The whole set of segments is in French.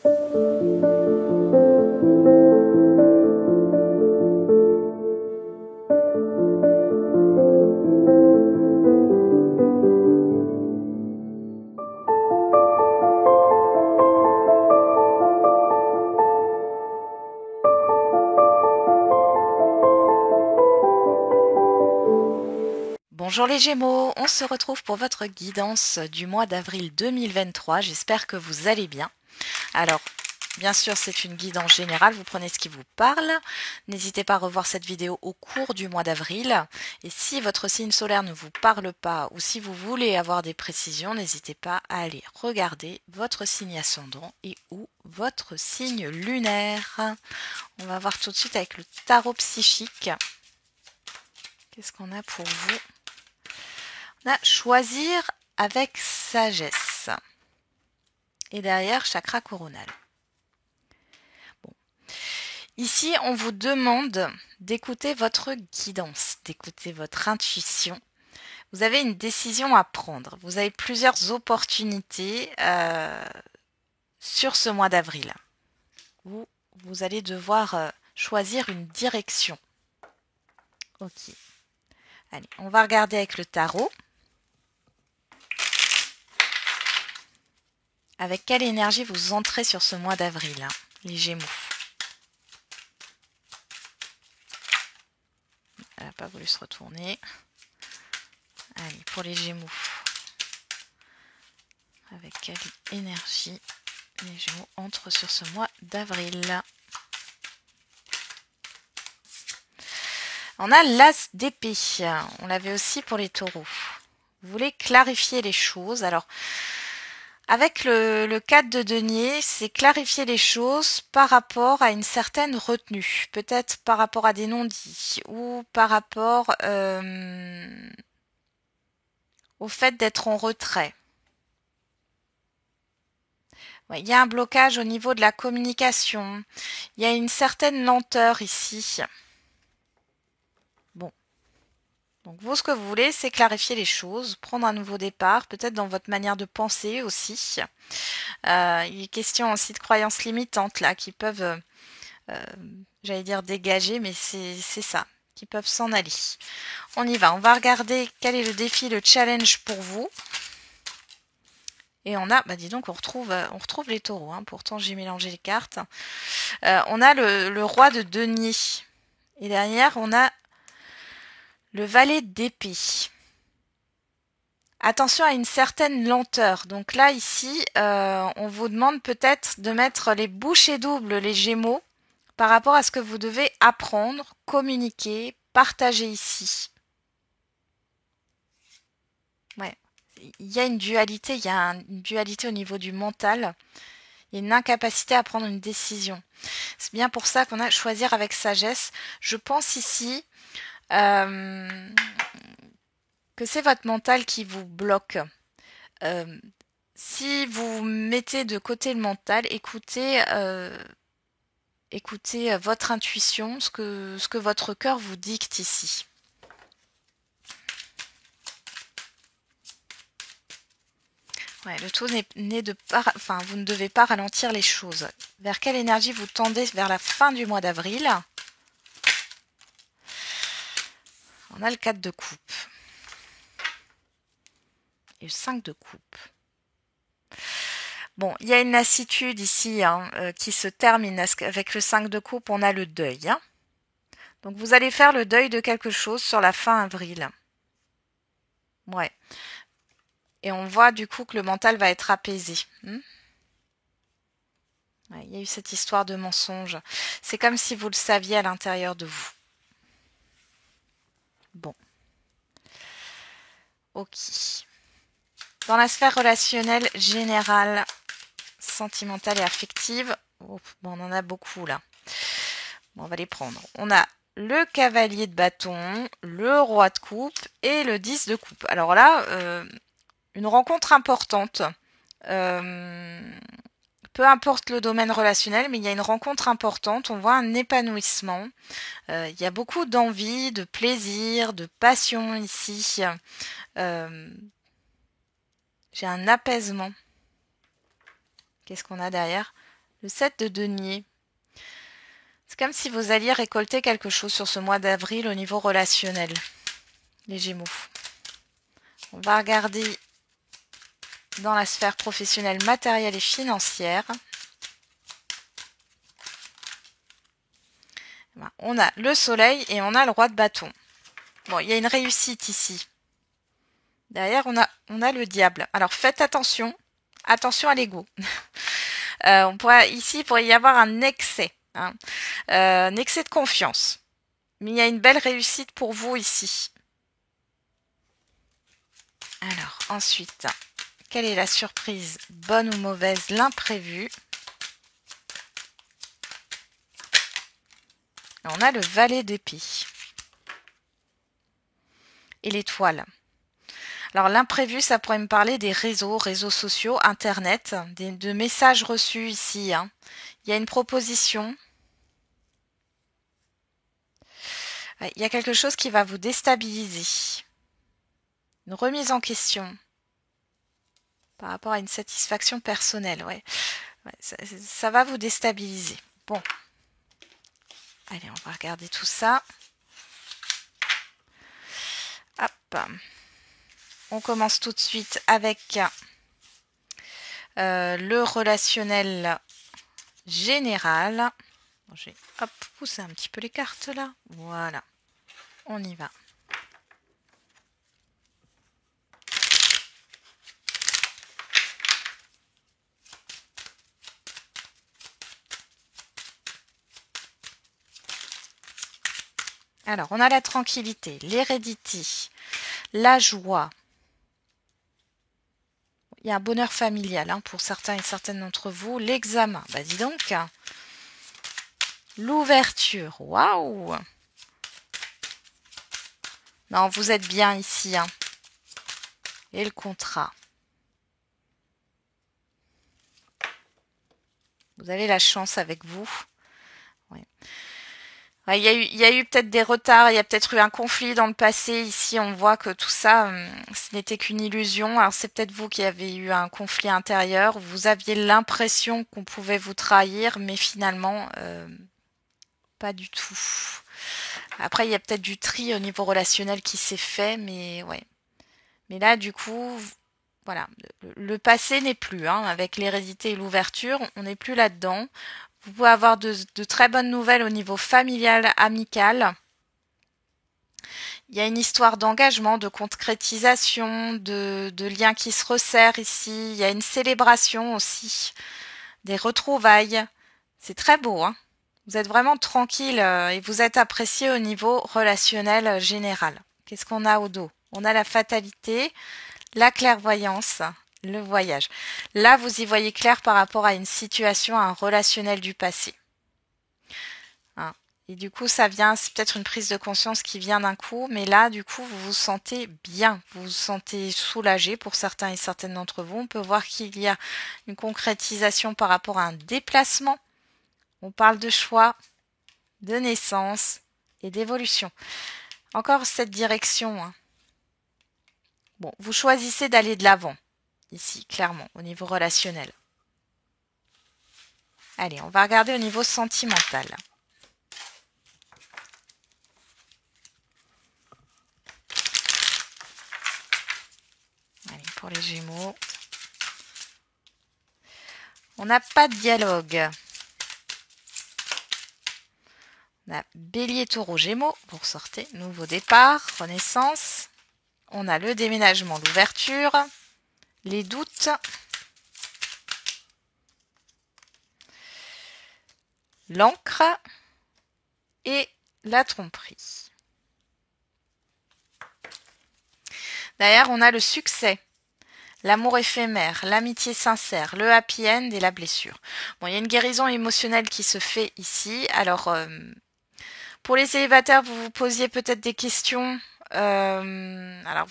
Bonjour les Gémeaux, on se retrouve pour votre guidance du mois d'avril 2023. J'espère que vous allez bien. Alors, bien sûr, c'est une guidance générale, vous prenez ce qui vous parle. N'hésitez pas à revoir cette vidéo au cours du mois d'avril. Et si votre signe solaire ne vous parle pas ou si vous voulez avoir des précisions, n'hésitez pas à aller regarder votre signe ascendant et ou votre signe lunaire. On va voir tout de suite avec le tarot psychique. Qu'est-ce qu'on a pour vous ? On a choisir avec sagesse. Et derrière, chakra coronal. Bon. Ici, on vous demande d'écouter votre guidance, d'écouter votre intuition. Vous avez une décision à prendre. Vous avez plusieurs opportunités sur ce mois d'avril où vous allez devoir choisir une direction. Ok. Allez, on va regarder avec le tarot. Avec quelle énergie vous entrez sur ce mois d'avril, les Gémeaux? Elle n'a pas voulu se retourner. Allez, pour les Gémeaux. Avec quelle énergie les Gémeaux entrent sur ce mois d'avril? On a l'As d'épée. On l'avait aussi pour les taureaux. Vous voulez clarifier les choses. Alors, avec le 4 de denier, c'est clarifier les choses par rapport à une certaine retenue. Peut-être par rapport à des non-dits ou par rapport au fait d'être en retrait. Ouais, il y a un blocage au niveau de la communication. Il y a une certaine lenteur ici. Bon. Donc vous, ce que vous voulez, c'est clarifier les choses, prendre un nouveau départ, peut-être dans votre manière de penser aussi. Il est question aussi de croyances limitantes là, qui peuvent, j'allais dire dégager, mais c'est ça, qui peuvent s'en aller. On y va, on va regarder quel est le défi, le challenge pour vous. Et on a, bah dis donc, on retrouve les taureaux, hein. Pourtant j'ai mélangé les cartes. On a le roi de denier. Et derrière, on a le valet d'épée. Attention à une certaine lenteur. Donc là, ici, on vous demande peut-être de mettre les bouchées doubles, les Gémeaux, par rapport à ce que vous devez apprendre, communiquer, partager ici. Ouais. Il y a une dualité, une dualité au niveau du mental. Il y a une incapacité à prendre une décision. C'est bien pour ça qu'on a choisir avec sagesse. Je pense ici que c'est votre mental qui vous bloque. Si vous mettez de côté le mental, écoutez votre intuition, ce que votre cœur vous dicte ici. Ouais, le tout n'est de pas, enfin, vous ne devez pas ralentir les choses. Vers quelle énergie vous tendez vers la fin du mois d'avril? On a le 4 de coupe. Et le 5 de coupe. Bon, il y a une lassitude ici qui se termine avec le 5 de coupe. On a le deuil. Hein. Donc vous allez faire le deuil de quelque chose sur la fin avril. Ouais. Et on voit du coup que le mental va être apaisé. Ouais, il y a eu cette histoire de mensonge. C'est comme si vous le saviez à l'intérieur de vous. Bon. Ok. Dans la sphère relationnelle générale, sentimentale et affective, bon, on en a beaucoup là. Bon, on va les prendre. On a le cavalier de bâton, le roi de coupe et le 10 de coupe. Alors là, une rencontre importante. Peu importe le domaine relationnel, mais il y a une rencontre importante. On voit un épanouissement. Il y a beaucoup d'envie, de plaisir, de passion ici. J'ai un apaisement. Qu'est-ce qu'on a derrière? Le 7 de denier. C'est comme si vous alliez récolter quelque chose sur ce mois d'avril au niveau relationnel. Les Gémeaux. On va regarder dans la sphère professionnelle, matérielle et financière. On a le soleil et on a le roi de bâton. Bon, il y a une réussite ici. Derrière, on a le diable. Alors, faites attention. Attention à l'ego. Ici, il pourrait y avoir un excès. Hein. Un excès de confiance. Mais il y a une belle réussite pour vous ici. Alors, ensuite, quelle est la surprise, bonne ou mauvaise, l'imprévu? On a le valet d'épée. Et l'étoile. Alors l'imprévu, ça pourrait me parler des réseaux sociaux, Internet, de messages reçus ici. Hein. Il y a une proposition. Il y a quelque chose qui va vous déstabiliser. Une remise en question. Par rapport à une satisfaction personnelle. Ouais, ça va vous déstabiliser. Bon. Allez, on va regarder tout ça. Hop. On commence tout de suite avec le relationnel général. Bon, j'ai poussé un petit peu les cartes là. Voilà. On y va. Alors, on a la tranquillité, l'hérédité, la joie. Il y a un bonheur familial hein, pour certains et certaines d'entre vous. L'examen, bah dis donc. L'ouverture, waouh. Non, vous êtes bien ici. Hein. Et le contrat. Vous avez la chance avec vous. Ouais. Il y a eu peut-être des retards, il y a peut-être eu un conflit dans le passé. Ici, on voit que tout ça, ce n'était qu'une illusion. Alors, c'est peut-être vous qui avez eu un conflit intérieur. Vous aviez l'impression qu'on pouvait vous trahir, mais finalement, pas du tout. Après, il y a peut-être du tri au niveau relationnel qui s'est fait, mais ouais. Mais là, du coup, voilà, le passé n'est plus. Hein, avec l'hérédité et l'ouverture, on n'est plus là-dedans. Vous pouvez avoir de très bonnes nouvelles au niveau familial, amical. Il y a une histoire d'engagement, de concrétisation, de liens qui se resserrent ici. Il y a une célébration aussi, des retrouvailles. C'est très beau, hein. Vous êtes vraiment tranquille et vous êtes apprécié au niveau relationnel général. Qu'est-ce qu'on a au dos? On a la fatalité, la clairvoyance, le voyage. Là, vous y voyez clair par rapport à une situation, à un relationnel du passé. Hein. Et du coup, ça vient, c'est peut-être une prise de conscience qui vient d'un coup, mais là, du coup, vous vous sentez bien, vous vous sentez soulagé pour certains et certaines d'entre vous. On peut voir qu'il y a une concrétisation par rapport à un déplacement. On parle de choix, de naissance et d'évolution. Encore cette direction. Hein. Bon, vous choisissez d'aller de l'avant, ici, clairement, au niveau relationnel. Allez, on va regarder au niveau sentimental. Allez, pour les Gémeaux. On n'a pas de dialogue. On a Bélier, Taureau, Gémeaux. Vous ressortez. Nouveau départ, renaissance. On a le déménagement, l'ouverture. Les doutes. L'encre. Et la tromperie. Derrière, on a le succès. L'amour éphémère, l'amitié sincère, le happy end et la blessure. Bon, il y a une guérison émotionnelle qui se fait ici. Alors, pour les célibataires, vous vous posiez peut-être des questions. Alors,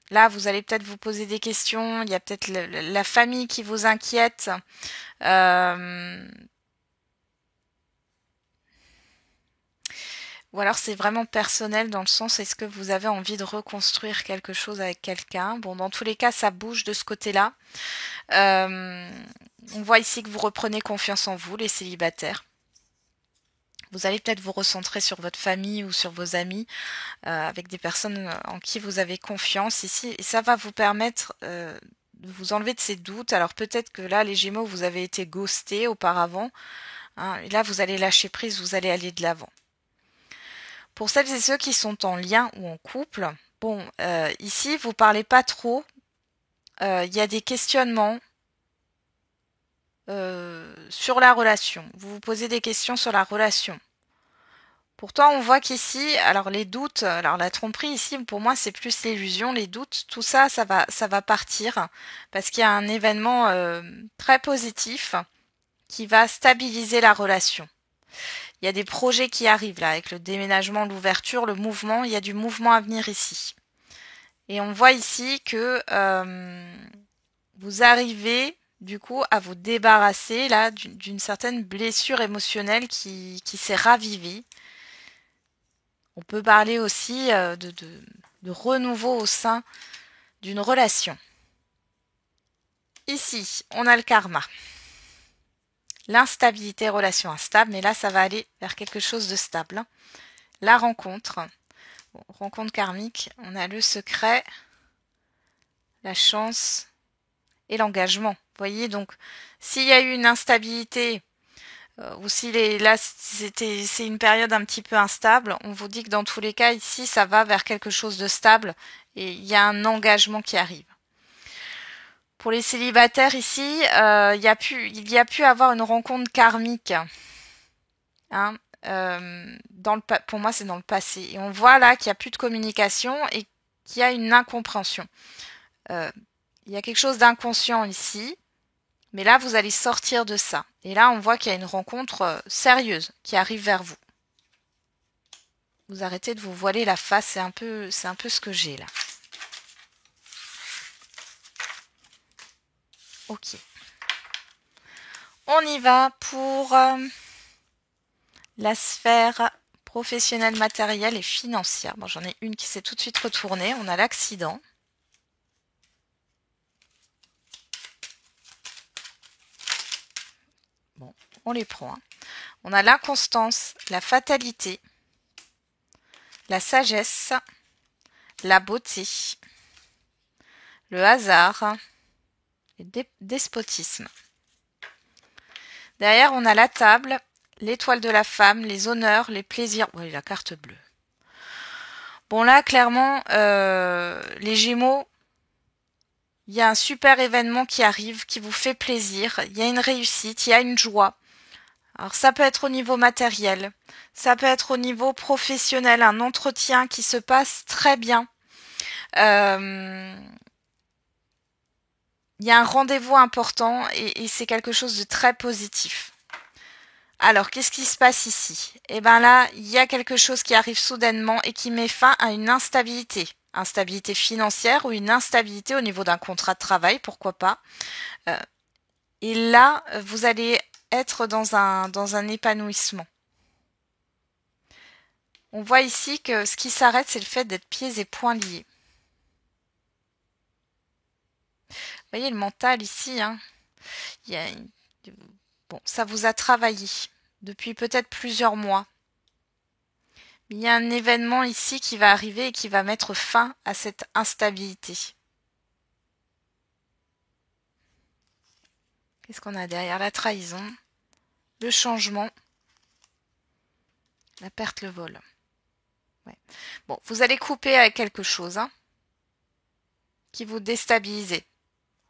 là, vous allez peut-être vous poser des questions. Il y a peut-être la famille qui vous inquiète. Ou alors c'est vraiment personnel dans le sens, est-ce que vous avez envie de reconstruire quelque chose avec quelqu'un? Bon, dans tous les cas, ça bouge de ce côté-là. On voit ici que vous reprenez confiance en vous, les célibataires. Vous allez peut-être vous recentrer sur votre famille ou sur vos amis, avec des personnes en qui vous avez confiance ici. Et ça va vous permettre de vous enlever de ces doutes. Alors peut-être que là, les Gémeaux, vous avez été ghostés auparavant. Hein, et là, vous allez lâcher prise, vous allez aller de l'avant. Pour celles et ceux qui sont en lien ou en couple, bon, ici, vous parlez pas trop. Il y a des questionnements sur la relation. Vous vous posez des questions sur la relation. Pourtant, on voit qu'ici, alors les doutes, alors la tromperie ici, pour moi, c'est plus l'illusion, les doutes, tout ça, ça va partir parce qu'il y a un événement très positif qui va stabiliser la relation. Il y a des projets qui arrivent là, avec le déménagement, l'ouverture, le mouvement, il y a du mouvement à venir ici. Et on voit ici que vous arrivez du coup à vous débarrasser là d'une certaine blessure émotionnelle qui s'est ravivée. On peut parler aussi de renouveau au sein d'une relation. Ici, on a le karma. L'instabilité, relation instable, mais là, ça va aller vers quelque chose de stable. La rencontre. Bon, rencontre karmique, on a le secret, la chance et l'engagement. Vous voyez, donc, s'il y a eu une instabilité, ou si là c'est une période un petit peu instable, on vous dit que dans tous les cas, ici, ça va vers quelque chose de stable et il y a un engagement qui arrive. Pour les célibataires ici, il y a pu avoir une rencontre karmique. Hein, pour moi, c'est dans le passé. Et on voit là qu'il n'y a plus de communication et qu'il y a une incompréhension. Il y a quelque chose d'inconscient ici, mais là, vous allez sortir de ça. Et là, on voit qu'il y a une rencontre sérieuse qui arrive vers vous. Vous arrêtez de vous voiler la face, c'est un peu ce que j'ai là. Ok. On y va pour la sphère professionnelle, matérielle et financière. Bon, j'en ai une qui s'est tout de suite retournée. On a l'accident. Bon, on les prend. Hein. On a l'inconstance, la fatalité, la sagesse, la beauté, le hasard et le despotisme. Derrière, on a la table, l'étoile de la femme, les honneurs, les plaisirs. Oui, la carte bleue. Bon, là, clairement, les Gémeaux, il y a un super événement qui arrive, qui vous fait plaisir. Il y a une réussite, il y a une joie. Alors, ça peut être au niveau matériel, ça peut être au niveau professionnel, un entretien qui se passe très bien. Il y a un rendez-vous important et c'est quelque chose de très positif. Alors, qu'est-ce qui se passe ici? Eh bien là, il y a quelque chose qui arrive soudainement et qui met fin à une instabilité. Instabilité financière ou une instabilité au niveau d'un contrat de travail, pourquoi pas. Et là, vous allez être dans un épanouissement. On voit ici que ce qui s'arrête, c'est le fait d'être pieds et poings liés. Vous voyez le mental ici, hein, bon, ça vous a travaillé depuis peut-être plusieurs mois. Il y a un événement ici qui va arriver et qui va mettre fin à cette instabilité. Qu'est-ce qu'on a derrière? La trahison, le changement, la perte, le vol. Ouais. Bon, vous allez couper avec quelque chose hein, qui vous déstabilise.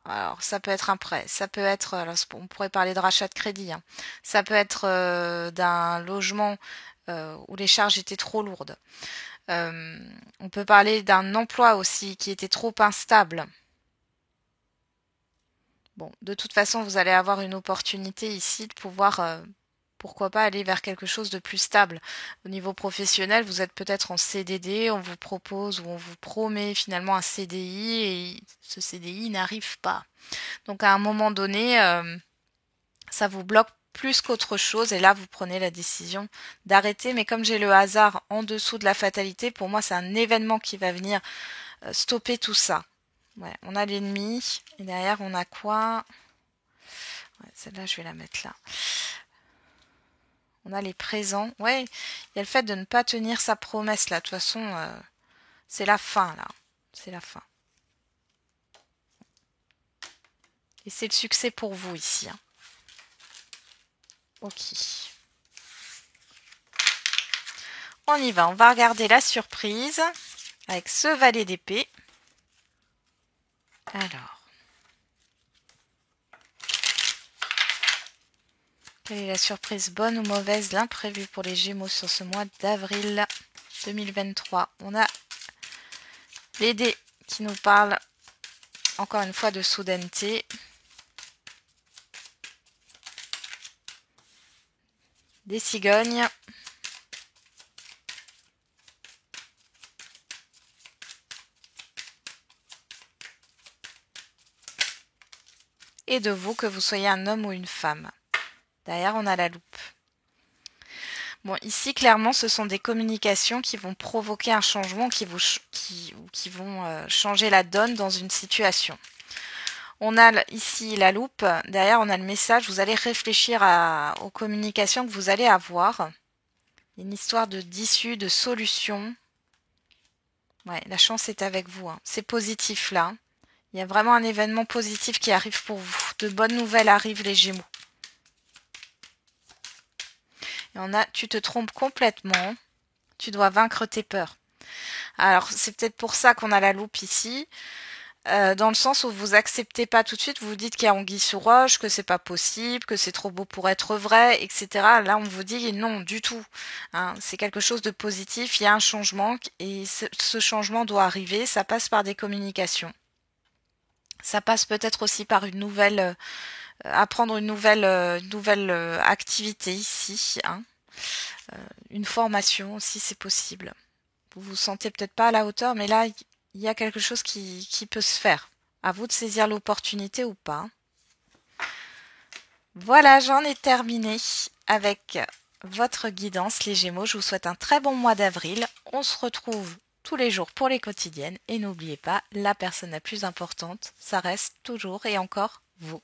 Alors, ça peut être un prêt, ça peut être, alors, on pourrait parler de rachat de crédit, hein. Ça peut être d'un logement où les charges étaient trop lourdes. On peut parler d'un emploi aussi qui était trop instable. Bon, de toute façon, vous allez avoir une opportunité ici de pouvoir, pourquoi pas, aller vers quelque chose de plus stable. Au niveau professionnel, vous êtes peut-être en CDD, on vous propose ou on vous promet finalement un CDI et ce CDI n'arrive pas. Donc à un moment donné, ça vous bloque plus qu'autre chose et là vous prenez la décision d'arrêter. Mais comme j'ai le hasard en dessous de la fatalité, pour moi c'est un événement qui va venir stopper tout ça. Ouais, on a l'ennemi et derrière on a quoi? Ouais, celle-là, je vais la mettre là. On a les présents. Ouais, il y a le fait de ne pas tenir sa promesse là. De toute façon, c'est la fin là. C'est la fin. Et c'est le succès pour vous ici. Hein. Ok. On y va. On va regarder la surprise avec ce valet d'épée. Alors. Quelle est la surprise, bonne ou mauvaise, l'imprévu pour les Gémeaux sur ce mois d'avril 2023? On a les dés qui nous parlent encore une fois de soudaineté. Des cigognes. Et de vous, que vous soyez un homme ou une femme. Derrière, on a la loupe. Bon, ici, clairement, ce sont des communications qui vont provoquer un changement, qui vont changer la donne dans une situation. On a ici la loupe. Derrière, on a le message. Vous allez réfléchir aux communications que vous allez avoir. Une histoire d'issue, de solution. Ouais, la chance est avec vous. Hein. C'est positif, là. Il y a vraiment un événement positif qui arrive pour vous. De bonnes nouvelles arrivent, les Gémeaux. Et on a, tu te trompes complètement. Tu dois vaincre tes peurs. Alors, c'est peut-être pour ça qu'on a la loupe ici. Dans le sens où vous acceptez pas tout de suite, vous vous dites qu'il y a anguille sous roche, que c'est pas possible, que c'est trop beau pour être vrai, etc. Là, on vous dit non, du tout. Hein, c'est quelque chose de positif, il y a un changement et ce changement doit arriver. Ça passe par des communications. Ça passe peut-être aussi par une nouvelle, apprendre une nouvelle activité ici. Hein. Une formation aussi, c'est possible. Vous vous sentez peut-être pas à la hauteur, mais là, il y a quelque chose qui peut se faire. À vous de saisir l'opportunité ou pas. Voilà, j'en ai terminé avec votre guidance, les Gémeaux. Je vous souhaite un très bon mois d'avril. On se retrouve tous les jours pour les quotidiennes. Et n'oubliez pas, la personne la plus importante, ça reste toujours et encore vous.